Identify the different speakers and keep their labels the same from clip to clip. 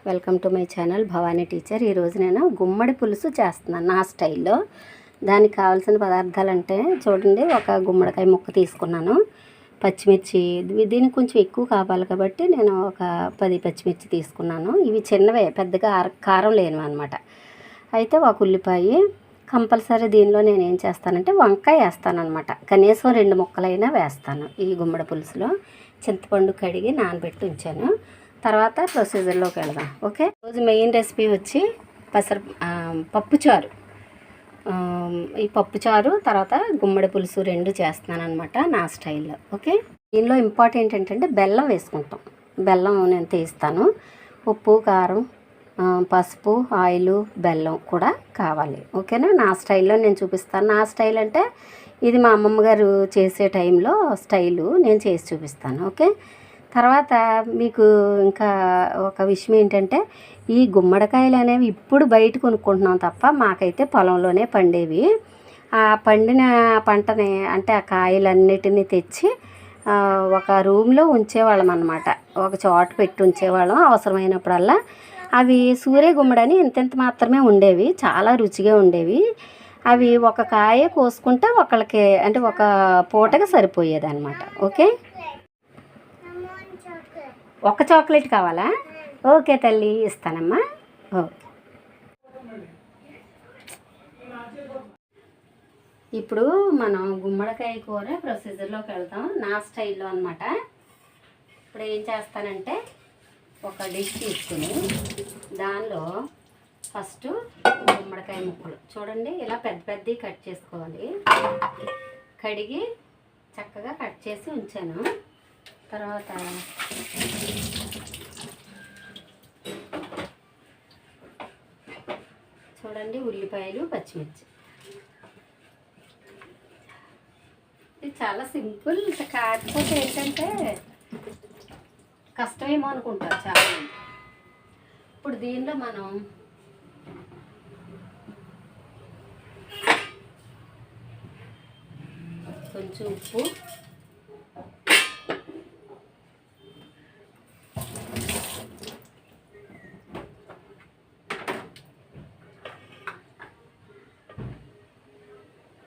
Speaker 1: Welcome to my channel Bhavani teacher. ఈరోజు నేను గుమ్మడి పులుసు చేస్తున్నాను నా స్టైల్లో. దానికి కావాల్సిన పదార్థాలు అంటే చూడండి, ఒక గుమ్మడికాయ ముక్క తీసుకున్నాను, పచ్చిమిర్చి, దీనికి కొంచెం ఎక్కువ కావాలి కాబట్టి నేను ఒక 10 పచ్చిమిర్చి తీసుకున్నాను. ఇవి చిన్నవే, పెద్దగా కారం లేనివి అనమాట. అయితే ఒక ఉల్లిపాయ కంపల్సరీ. దీనిలో నేను ఏం చేస్తానంటే వంకాయ వేస్తాను అనమాట. కనీసం 2 ముక్కలైనా వేస్తాను ఈ గుమ్మడి పులుసులో. చింతపండు కడిగి నానబెట్టి ఉంచాను. తర్వాత ప్రొసీజర్లోకి వెళదాం. ఓకే, రోజు మెయిన్ రెసిపీ వచ్చి పప్పుచారు. ఈ పప్పుచారు తర్వాత గుమ్మడి పులుసు 2 చేస్తున్నాను అనమాట నా స్టైల్లో. ఓకే, దీనిలో ఇంపార్టెంట్ ఏంటంటే బెల్లం వేసుకుంటాం. బెల్లం నేను తీస్తాను. ఉప్పు, కారం, పసుపు, ఆయిల్, బెల్లం కూడా కావాలి. ఓకేనా, నా స్టైల్లో నేను చూపిస్తాను. నా స్టైల్ అంటే ఇది మా అమ్మమ్మ గారు చేసే టైంలో స్టైలు, నేను చేసి చూపిస్తాను. ఓకే, తర్వాత మీకు ఇంకా ఒక విషయం ఏంటంటే, ఈ గుమ్మడికాయలు అనేవి ఇప్పుడు బయట కొనుక్కుంటున్నాం తప్ప మాకైతే పొలంలోనే పండేవి. ఆ పండిన పంటని అంటే ఆ కాయలన్నిటినీ తెచ్చి ఒక రూమ్లో ఉంచేవాళ్ళం అన్నమాట. ఒక చోట పెట్టి ఉంచేవాళ్ళం. అవసరమైనప్పుడల్లా అవి సూర్య గుమ్మడని ఇంత మాత్రమే ఉండేవి, చాలా రుచిగా ఉండేవి. అవి ఒక కాయ కోసుకుంటే ఒకళ్ళకి అంటే ఒక పూటగా సరిపోయేది అనమాట. ఓకే, ఒక చాక్లెట్ కావాలా? ఓకే తల్లి, ఇస్తానమ్మా. ఓకే, ఇప్పుడు మనం గుమ్మడికాయ కూర ప్రొసీజర్లోకి వెళ్తాం నా స్టైల్లో అనమాట. ఇప్పుడు ఏం చేస్తానంటే, ఒక డిష్ తీసుకుని దానిలో ఫస్ట్ గుమ్మడికాయ ముక్కలు చూడండి ఇలా పెద్ద పెద్దవి కట్ చేసుకోవాలి. కడిగి చక్కగా కట్ చేసి ఉంచాను. తర్వాత చూడండి ఉల్లిపాయలు, పచ్చిమిర్చి. ఇది చాలా సింపుల్, కాకపోతే ఏంటంటే కష్టమేమో అనుకుంటారు చాలా. ఇప్పుడు దీనిలో మనం కొంచెం ఉప్పు,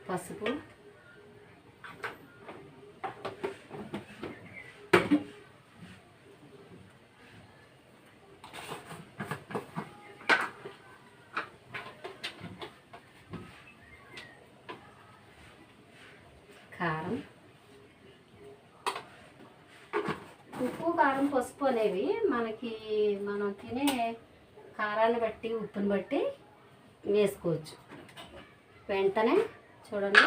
Speaker 1: పసుపు, కారం. ఉప్పు, కారం, పసుపు అనేవి మనకి మనం తినే కారాన్ని బట్టి, ఉప్పుని బట్టి వేసుకోవచ్చు. వెంటనే చూడండి,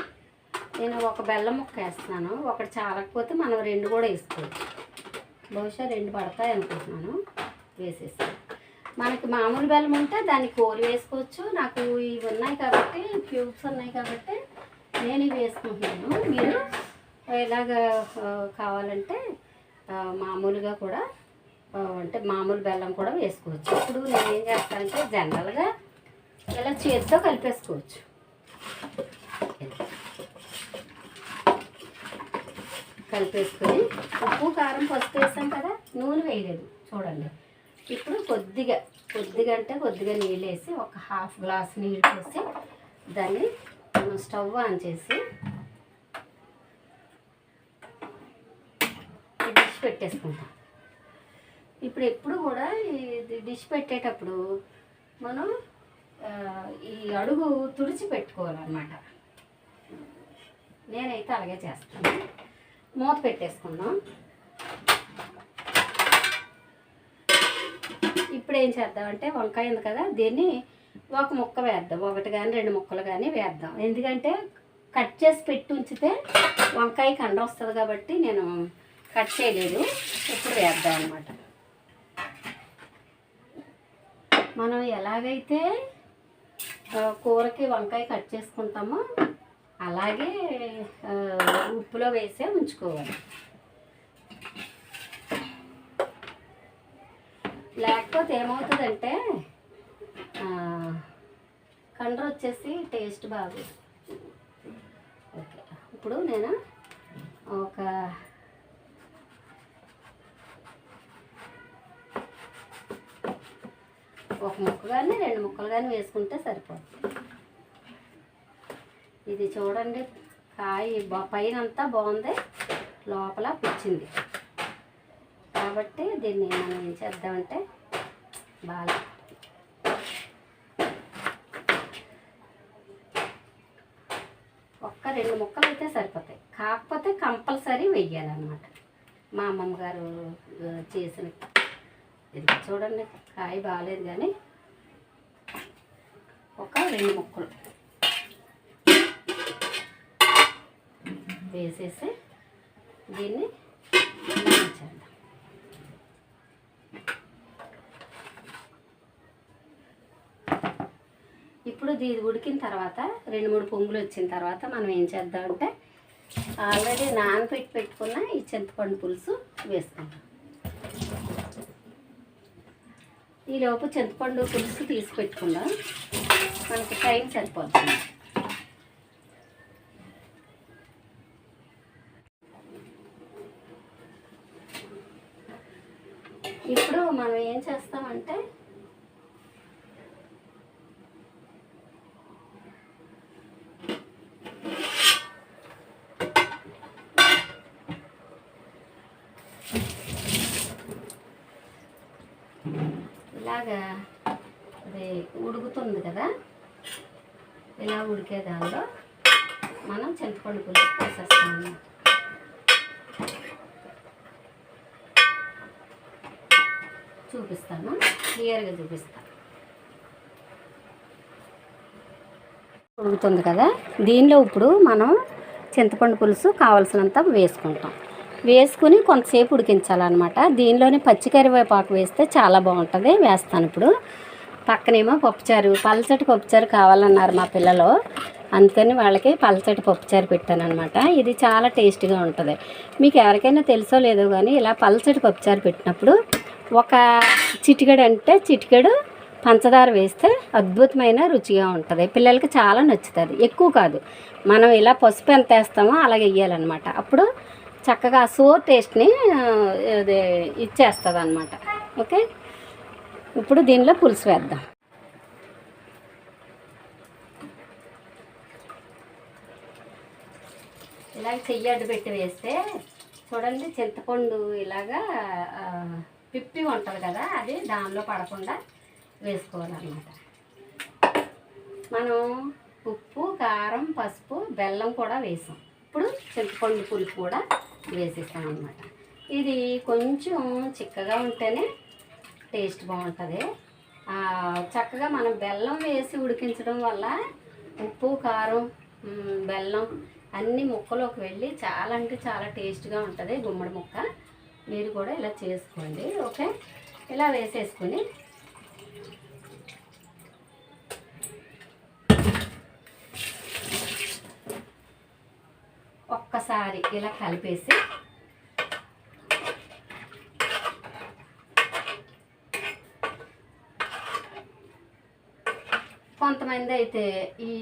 Speaker 1: నేను ఒక బెల్లం ముక్క వేస్తున్నాను. ఒకటి చాలకపోతే మనం 2 కూడా వేసుకోవచ్చు. బహుశా 2 పడతాయి అనుకుంటున్నాను. వేసేసి మనకి మామూలు బెల్లం ఉంటే దాన్ని కోరి వేసుకోవచ్చు. నాకు ఇవి ఉన్నాయి కాబట్టి, క్యూబ్స్ ఉన్నాయి కాబట్టి నేను ఇవి వేసుకుంటున్నాను. మీరు ఎలాగ కావాలంటే మామూలుగా కూడా అంటే మామూలు బెల్లం కూడా వేసుకోవచ్చు. ఇప్పుడు నేను ఏం చేస్తానంటే జనరల్గా ఇలా చేతితో కలిపేసుకోవచ్చు. కలిపేసుకొని ఉప్పు, కారం, పసుపు వేసాం కదా, నూనె వేయలేదు చూడండి. ఇప్పుడు కొద్దిగా అంటే కొద్దిగా నీళ్ళు వేసి ఒక 1/2 గ్లాస్ నీళ్ళు పోసి దాన్ని మనం స్టవ్ ఆన్ చేసి డిష్ పెట్టేసుకుంటాం. ఇప్పుడు ఎప్పుడు కూడా ఈ డిష్ పెట్టేటప్పుడు మనం ఈ అడుగు తుడిచి పెట్టుకోవాలన్నమాట. నేనైతే అలాగే చేస్తాను. మూత పెట్టేసుకుందాం. ఇప్పుడు ఏం చేద్దామంటే, వంకాయ ఉంది కదా, దీన్ని ఒక ముక్క వేద్దాం. 1 కానీ 2 ముక్కలు కానీ వేద్దాం. ఎందుకంటే కట్ చేసి పెట్టి ఉంచితే వంకాయ కండ వస్తుంది కాబట్టి నేను కట్ చేయలేదు. ఇప్పుడు వేద్దాం అన్నమాట. మనం ఎలాగైతే కూరకి వంకాయ కట్ చేసుకుంటామో అలాగే ఉప్పులో వేసే ఉంచుకోవాలి. లేకపోతే ఏమవుతుందంటే కండ్ర వచ్చేసి టేస్ట్ బాగోదు. ఓకే, ఇప్పుడు నేను ఒక ఒక ముక్క కానీ 2 ముక్కలు కానీ వేసుకుంటే సరిపోతుంది. ఇది చూడండి, కాయ పైన అంతా బాగుంది, లోపల పిచ్చింది. కాబట్టి దీన్ని మనం ఏం చేద్దామంటే బాగా ఒక్క 2 ముక్కలు అయితే సరిపోతాయి. కాకపోతే కంపల్సరీ వెయ్యాలన్నమాట. మా అమ్మమ్మ గారు చేసిన ఇది చూడండి, కాయ బాగాలేదు కానీ ఒక 2 ముక్కలు వేసేసి దీన్ని చేద్దాం. ఇప్పుడు ఇది ఉడికిన తర్వాత 2-3 పొంగులు వచ్చిన తర్వాత మనం ఏం చేద్దామంటే ఆల్రెడీ పెట్టుకున్న ఈ చింతపండు పులుసు వేసుకుంటాం. ఈలోపు చింతపండు పులుసు తీసి పెట్టుకుందాం, మనకి టైం సరిపోతుంది. ఇప్పుడు మనం ఏం చేస్తామంటే ఇలాగా అది ఉడుకుతుంది కదా, ఇలా ఉడికే దానిలో మనం చింతపండు పులుసు వేసేస్తాం అన్నమాట. చూపిస్తాను, క్లియర్గా చూపిస్తాను. ఉడుకుతుంది కదా, దీనిలో ఇప్పుడు మనం చింతపండు పులుసు కావాల్సినంత వేసుకుంటాం. వేసుకుని కొంతసేపు ఉడికించాలన్నమాట. దీనిలోనే పచ్చికరివేపాకు వేస్తే చాలా బాగుంటుంది, వేస్తాను. ఇప్పుడు పక్కనేమో పప్పుచారు, పల్చటి పప్పుచారు కావాలన్నారు మా పిల్లలు, అందుకని వాళ్ళకి పల్చటి పప్పుచారు పెట్టాను అనమాట. ఇది చాలా టేస్ట్గా ఉంటుంది. మీకు ఎవరికైనా తెలుసో లేదో కానీ ఇలా పల్చటి పప్పుచారు పెట్టినప్పుడు ఒక చిటికెడు పంచదార వేస్తే అద్భుతమైన రుచిగా ఉంటుంది. పిల్లలకి చాలా నచ్చుతుంది. ఎక్కువ కాదు, మనం ఇలా పసుపు ఎంత వేస్తామో అలాగే వేయాలన్నమాట. అప్పుడు చక్కగా సోర్ టేస్ట్ని ఇచ్చేస్తుంది అన్నమాట. ఓకే, ఇప్పుడు దీనిలో పులుసు వేద్దాం. ఇలా చెయ్యి అడ్డు పెట్టి వేస్తే చూడండి, చింతపండు ఇలాగా పిప్పి ఉంటుంది కదా, అది దానిలో పడకుండా వేసుకోవాలన్నమాట. మనం ఉప్పు, కారం, పసుపు, బెల్లం కూడా వేసాం. ఇప్పుడు చింతపండు పులుసు కూడా వేసేస్తాం అన్నమాట. ఇది కొంచెం చిక్కగా ఉంటేనే టేస్ట్ బాగుంటుంది. చక్కగా మనం బెల్లం వేసి ఉడికించడం వల్ల ఉప్పు, కారం, బెల్లం అన్ని ముక్కలోకి వెళ్ళి చాలా అంటే చాలా టేస్ట్గా ఉంటుంది గుమ్మడి ముక్క. మీరు కూడా ఇలా చేసుకోండి. ఓకే, ఇలా వేసేసుకొని ఒక్కసారి ఇలా కలిపేసి కొంతమంది అయితే ఈ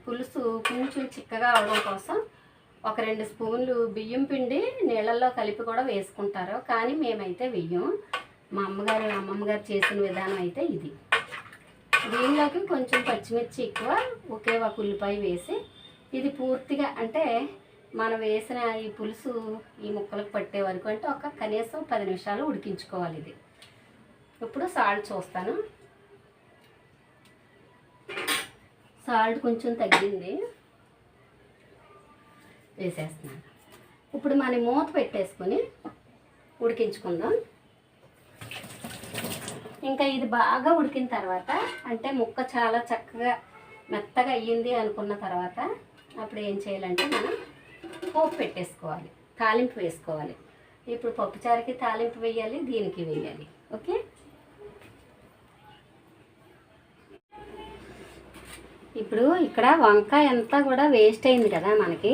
Speaker 1: పులుసు కొంచెం చిక్కగా అవడం కోసం ఒక 2 స్పూన్లు బియ్యం పిండి నీళ్ళల్లో కలిపి కూడా వేసుకుంటారు, కానీ మేమైతే వెయ్యం. మా అమ్మమ్మ గారు చేసిన విధానం అయితే ఇది. దీనిలోకి కొంచెం పచ్చిమిర్చి ఎక్కువ, ఒకే ఒక ఉల్లిపాయ వేసి ఇది పూర్తిగా అంటే మనం వేసిన ఈ పులుసు ఈ ముక్కలకు పట్టే వరకు అంటే ఒక కనీసం 10 నిమిషాలు ఉడికించుకోవాలి ఇది. ఇప్పుడు సాల్ట్ చూస్తాను. సాల్ట్ కొంచెం తగ్గింది, వేసేస్తున్నాను. ఇప్పుడు మనం మూత పెట్టేసుకొని ఉడికించుకుందాం. ఇంకా ఇది బాగా ఉడికిన తర్వాత అంటే ముక్క చాలా చక్కగా మెత్తగా అయ్యింది అనుకున్న తర్వాత అప్పుడు ఏం చేయాలంటే మనం పోపు పెట్టేసుకోవాలి, తాలింపు వేసుకోవాలి. ఇప్పుడు పప్పుచారుకి తాలింపు వేయాలి, దీనికి వేయాలి. ఓకే, ఇప్పుడు ఇక్కడ వంకాయ అంతా కూడా వేస్ట్ అయింది కదా మనకి.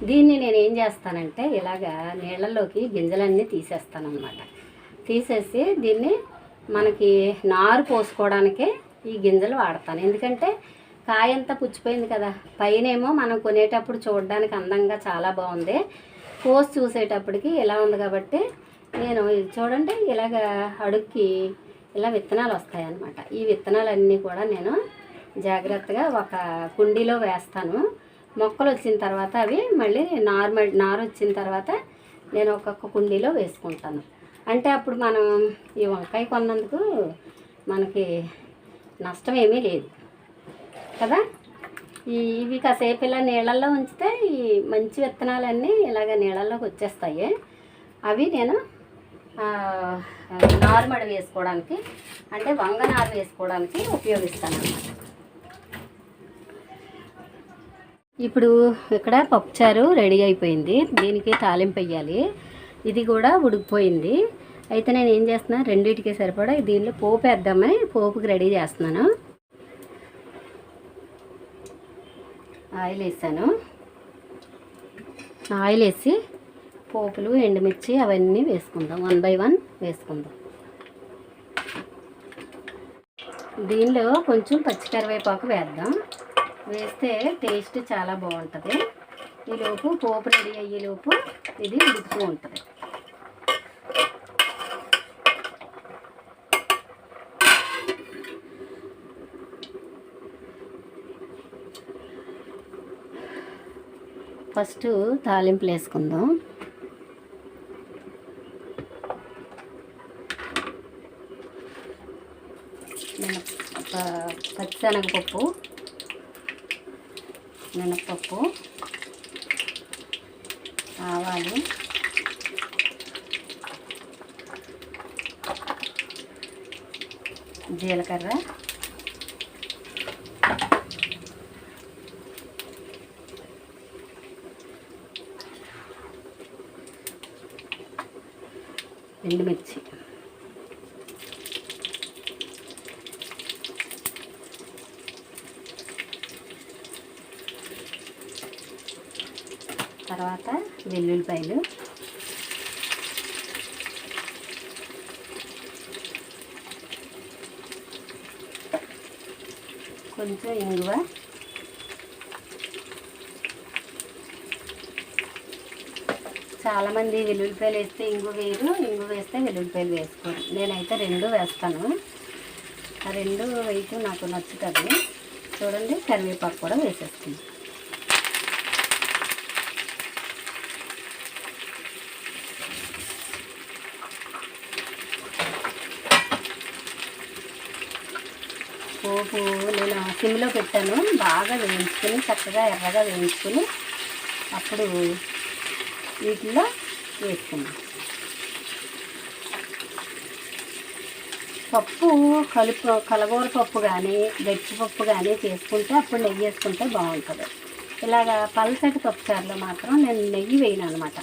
Speaker 1: దీన్ని నేను ఏం చేస్తానంటే ఇలాగా నీళ్ళల్లోకి గింజలన్నీ తీసేస్తాను అన్నమాట. తీసేసి దీన్ని మనకి నారు పోసుకోవడానికే ఈ గింజలు వాడతాను. ఎందుకంటే కాయ అంతా పుచ్చిపోయింది కదా, పైనేమో మనం కొనేటప్పుడు చూడడానికి అందంగా చాలా బాగుంది, కోసి చూసేటప్పటికి ఇలా ఉంది. కాబట్టి నేను ఇది చూడండి ఇలాగ అడుక్కి ఇలా విత్తనాలు వస్తాయి అన్నమాట. ఈ విత్తనాలన్నీ కూడా నేను జాగ్రత్తగా ఒక కుండీలో వేస్తాను. మొక్కలు వచ్చిన తర్వాత అవి మళ్ళీ నారు వచ్చిన తర్వాత నేను ఒక్కొక్క కుండీలో వేసుకుంటాను. అంటే అప్పుడు మనం ఈ వంకాయ కొన్నందుకు మనకి నష్టం ఏమీ లేదు కదా. ఇవి కాసేపు ఇలా నీళ్ళల్లో ఉంచితే ఈ మంచి విత్తనాలన్నీ ఇలాగ నీళ్ళల్లోకి వచ్చేస్తాయి. అవి నేను నారుమడి వేసుకోవడానికి అంటే వంగ నారు వేసుకోవడానికి ఉపయోగిస్తాను అన్నమాట. ఇప్పుడు ఇక్కడ పప్పుచారు రెడీ అయిపోయింది. దీనికి తాలింపు వేయాలి. ఇది కూడా ఉడికిపోయింది. అయితే నేను ఏం చేస్తున్నా, రెండింటికి సరిపడా దీనిలో పోపు వేద్దామని పోపుకి రెడీ చేస్తున్నాను. ఆయిల్ వేసాను. ఆయిల్ వేసి పోపులు ఎండుమిర్చి అవన్నీ వేసుకుందాం. 1 by 1 వేసుకుందాం. దీనిలో కొంచెం పచ్చికరివేపాకు వేద్దాం. వేస్తే టేస్ట్ చాలా బాగుంటుంది. ఈలోపు పోపు రెడీ అయ్యేలోపు ఇది ఉడుకుతూ ఉంటుంది. ఫస్ట్ తాలింపులు వేసుకుందాం. పచ్చిశనగపప్పు, మినప్పప్పు, ఆవాలు, జీలకర్ర, ఎండుమిర్చి, తర్వాత వెల్లుల్లిపాయలు, కొంచెం ఇంగువ, చాలామంది వెల్లుల్లిపాయలు వేస్తే ఇంగు వేరు, ఇంగు వేస్తే వెల్లుల్లిపాయలు వేసుకోరు. నేనైతే 2 వేస్తాను. ఆ 2 వేయటం నాకు నచ్చుతుంది. చూడండి, కరివేపాకు కూడా వేసేస్తుంది. పోపు నేను సిమ్లో పెట్టాను. బాగా వేయించుకొని చక్కగా ఎర్రగా వేయించుకొని అప్పుడు వీటిలో వేసుకున్నాం. పప్పు కలగూర పప్పు కానీ గట్టిపప్పు కానీ చేసుకుంటే అప్పుడు నెయ్యి వేసుకుంటే బాగుంటుంది. ఇలాగ పల్చటి పప్పుచారులో మాత్రం నేను నెయ్యి వేయను అనమాట.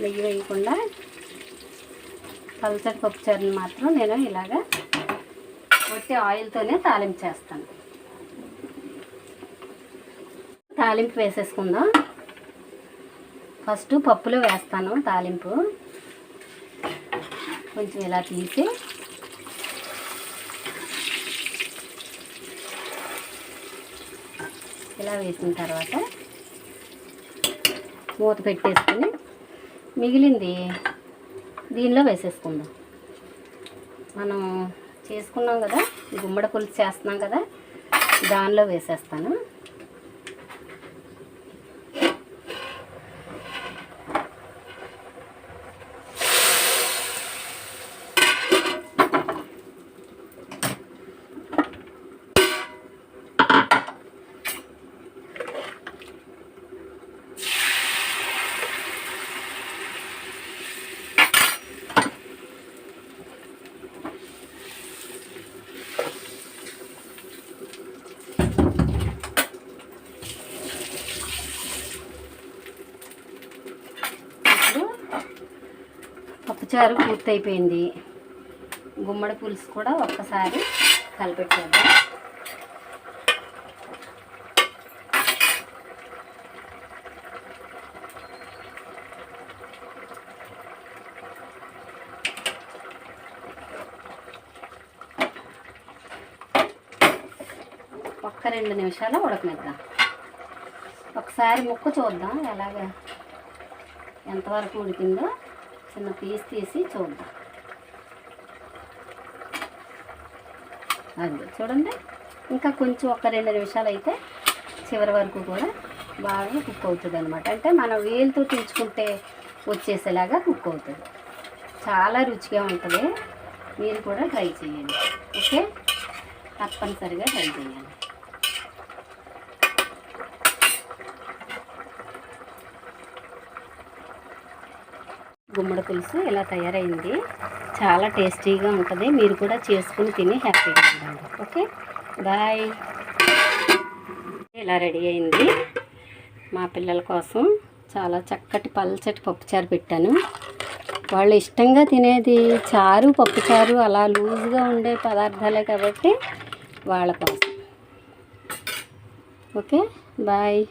Speaker 1: నెయ్యి వేయకుండా పల్చటి పప్పుచారుని మాత్రం నేను ఇలాగ ఒట్టి ఆయిల్తోనే తాలింపు చేస్తాను. తాలింపు వేసేసుకుందాం. ఫస్ట్ పప్పులో వేస్తాను తాలింపు. కొంచెం ఇలా తీసి ఇలా వేసిన తర్వాత మూత పెట్టేసుకుని మిగిలింది దీనిలో వేసేసుకుందాం. మనం చేసుకున్నాం కదా, గుమ్మడి పులుసు చేస్తున్నాం కదా, దానిలో వేసేస్తాను. పప్పుచారు పూర్తయిపోయింది. గుమ్మడి పులుసు కూడా ఒక్కసారి కలిపెట్టేద్దాం. ఒక్క 2 నిమిషాలు ఉడకనిద్దాం. ఒకసారి ముక్క చూద్దాం ఎలాగ ఎంతవరకు ఉడికిందో. చిన్న పీస్ తీసి చూద్దాం. అది చూడండి, ఇంకా కొంచెం ఒక 2 నిమిషాలు అయితే చివరి వరకు కూడా బాగా కుక్ అవుతుంది అనమాట. అంటే మనం వేలుతో తెంచుకుంటే వచ్చేసేలాగా కుక్ అవుతుంది. చాలా రుచిగా ఉంటుంది. మీరు కూడా ట్రై చేయండి. ఓకే, తప్పనిసరిగా ట్రై చేయండి. గుమ్మడి పులుసు ఇలా తయారైంది. చాలా టేస్టీగా ఉంటుంది. మీరు కూడా చేసుకుని తిని హ్యాపీగా ఉండండి. Okay, bye. ఇలా రెడీ అయింది. మా పిల్లల కోసం చాలా చక్కటి పల్చటి పప్పుచారు పెట్టాను. వాళ్ళు ఇష్టంగా తినేది చారు, పప్పుచారు అలా లూజ్గా ఉండే పదార్థాలే కాబట్టి వాళ్ళ కోసం. Okay, bye.